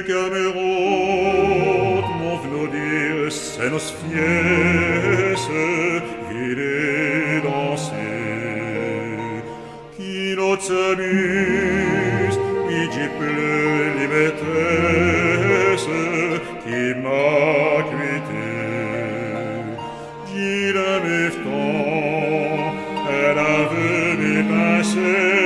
Camerot, mon v'no c'est nos fies, il est dansé. Qui not s'amuse, qui pleut les maîtresses, qui m'a quitté. Dit la méftant, elle avait mes pincées.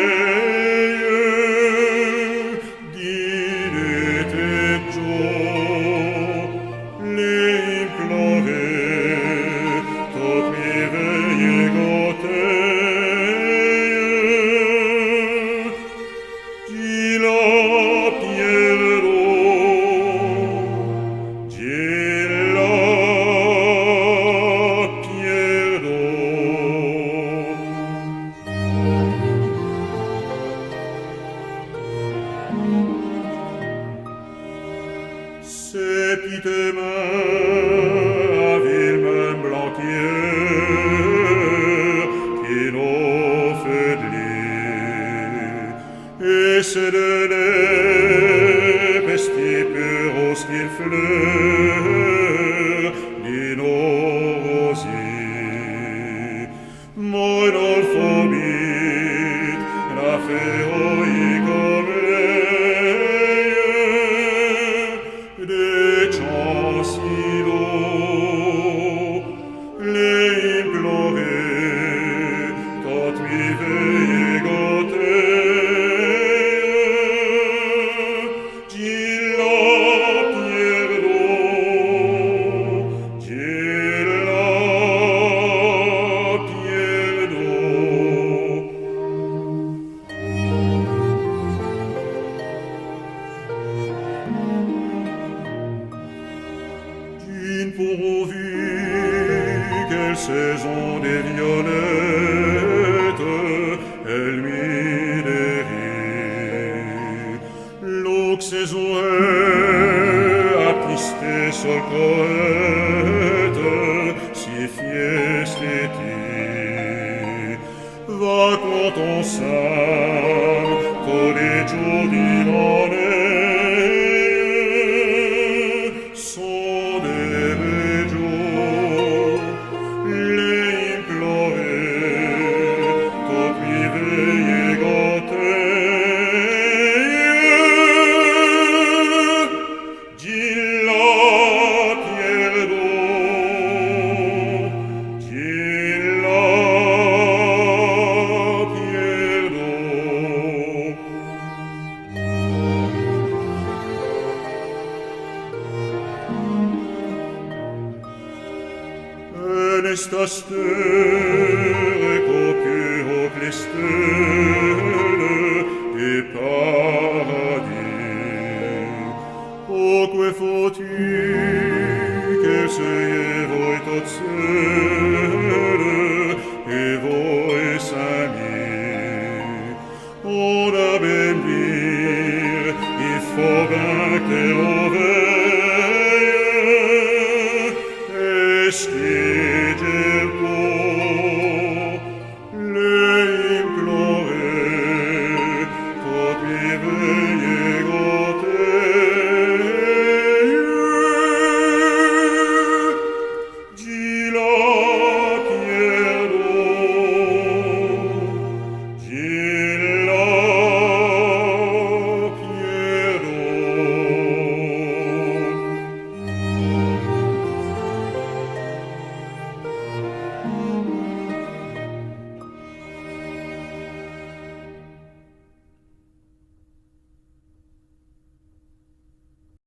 Ses petites mains à ville blanquière qui n'ont fait de lit, et c'est de lait vestis puros qu'il fleur di nos rosiers. Mon alphabet la fait comme des chants si doux, les implorer, quand mi veille goter, dis la pierre d'eau, dis la pierre d'eau. Pourvu quelle saison des violettes, elle mit des rires. L'autre saison est apistée sur cohette, si fiestétique. Va quand on s'aime, qu'au détour d'une année, Estas terre qu'au clistel et paradis. Pourquoi faut-il que ce y ait tot seul?